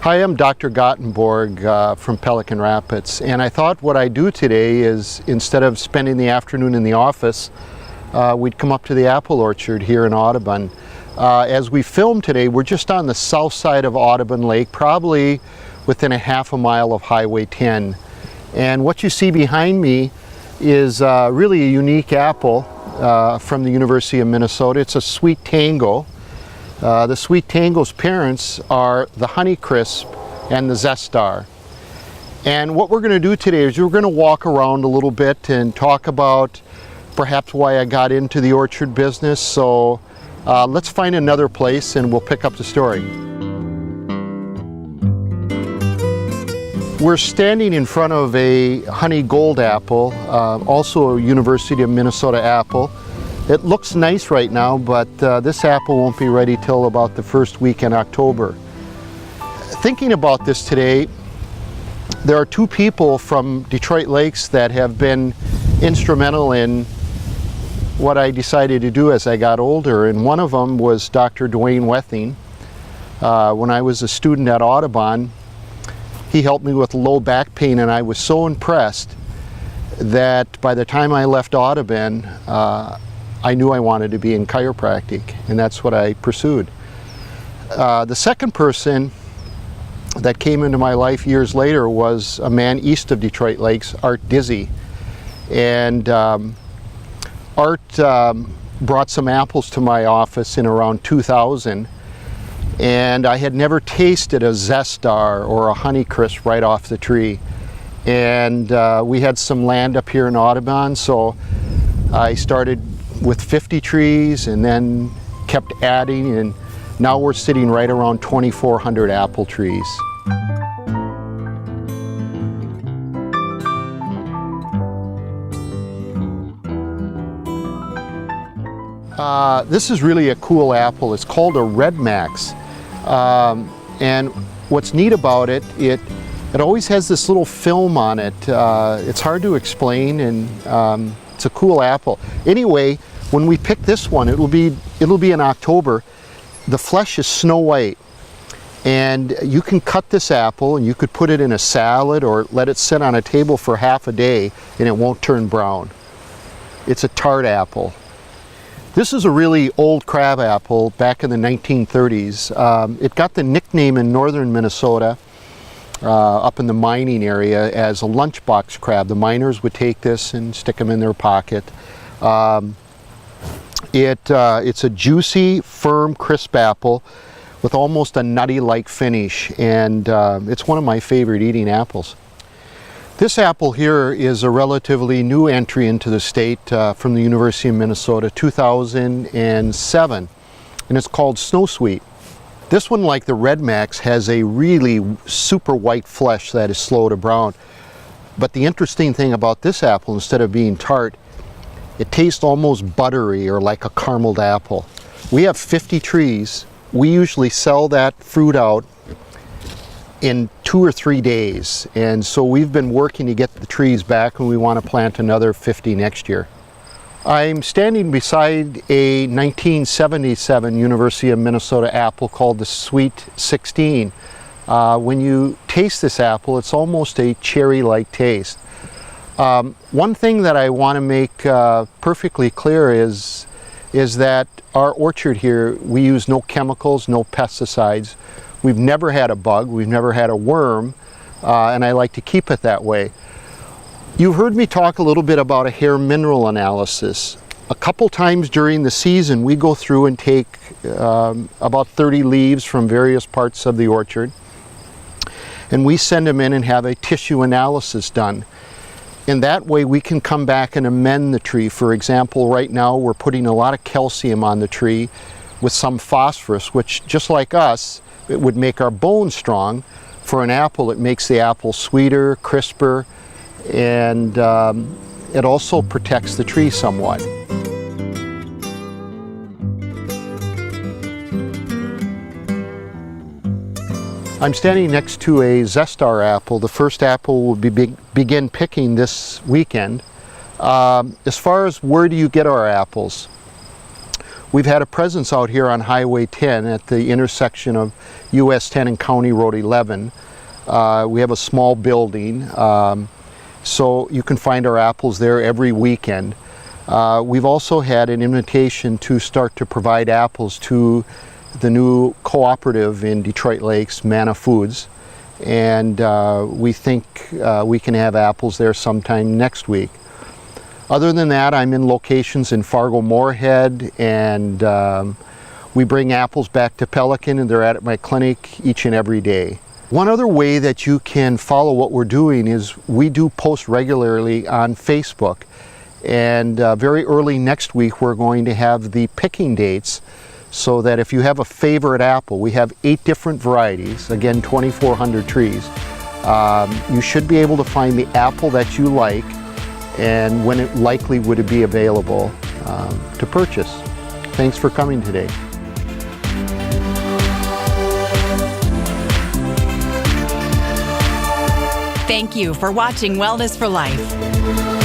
Hi, I'm Dr. Gottenborg from Pelican Rapids, and I thought what I'd do today is, instead of spending the afternoon in the office, we'd come up to the apple orchard here in Audubon. As we film today, we're just on the south side of Audubon Lake, probably within a half a mile of Highway 10. And what you see behind me is really a unique apple from the University of Minnesota. It's a Sweet Tango. The Sweet Tango's parents are the Honeycrisp and the Zestar. And what we're going to do today is we're going to walk around a little bit and talk about perhaps why I got into the orchard business. So let's find another place and we'll pick up the story. We're standing in front of a honey gold apple, also a University of Minnesota apple. It looks nice right now, but this apple won't be ready till about the first week in October. Thinking about this today, there are two people from Detroit Lakes that have been instrumental in what I decided to do as I got older, and one of them was Dr. Dwayne Wething. When I was a student at Audubon, he helped me with low back pain, and I was so impressed that by the time I left Audubon, I knew I wanted to be in chiropractic, and that's what I pursued. The second person that came into my life years later was a man east of Detroit Lakes, Art Dizzy. And Art brought some apples to my office in around 2000, and I had never tasted a Zestar or a Honeycrisp right off the tree. And we had some land up here in Audubon, so I started with 50 trees and then kept adding, and now we're sitting right around 2,400 apple trees. This is really a cool apple. It's called a Red Max, and what's neat about it, it always has this little film on it. It's hard to explain, and it's a cool apple. Anyway, when we pick this one, it'll be in October. The flesh is snow white, and you can cut this apple and you could put it in a salad or let it sit on a table for half a day and it won't turn brown. It's a tart apple. This is a really old crab apple back in the 1930s. It got the nickname in northern Minnesota, up in the mining area, as a lunchbox crab. The miners would take this and stick them in their pocket. It's a juicy, firm, crisp apple with almost a nutty-like finish, and it's one of my favorite eating apples. This apple here is a relatively new entry into the state from the University of Minnesota, 2007, and it's called Snow Sweet. This one, like the Red Max, has a really super white flesh that is slow to brown. But the interesting thing about this apple, instead of being tart, it tastes almost buttery or like a carameled apple. We have 50 trees. We usually sell that fruit out in 2 or 3 days. And so we've been working to get the trees back, and we want to plant another 50 next year. I'm standing beside a 1977 University of Minnesota apple called the Sweet 16. When you taste this apple, it's almost a cherry-like taste. One thing that I want to make perfectly clear is that our orchard here, we use no chemicals, no pesticides. We've never had a bug, we've never had a worm, and I like to keep it that way. You've heard me talk a little bit about a hair mineral analysis. A couple times during the season, we go through and take about 30 leaves from various parts of the orchard, and we send them in and have a tissue analysis done. In that way, we can come back and amend the tree. For example, right now we're putting a lot of calcium on the tree with some phosphorus, which, just like us, it would make our bones strong. For an apple, it makes the apple sweeter, crisper, and it also protects the tree somewhat. I'm standing next to a Zestar apple. The first apple will begin picking this weekend. As far as where do you get our apples? We've had a presence out here on Highway 10 at the intersection of US 10 and County Road 11. We have a small building, so you can find our apples there every weekend. We've also had an invitation to start to provide apples to the new cooperative in Detroit Lakes, Manna Foods, and we think we can have apples there sometime next week. Other than that, I'm in locations in Fargo-Moorhead, and we bring apples back to Pelican, and they're at my clinic each and every day. One other way that you can follow what we're doing is we do post regularly on Facebook, and very early next week we're going to have the picking dates, so that if you have a favorite apple, we have 8 different varieties, again 2,400 trees, you should be able to find the apple that you like and when it likely would it be available to purchase. Thanks for coming today. Thank you for watching Wellness for Life.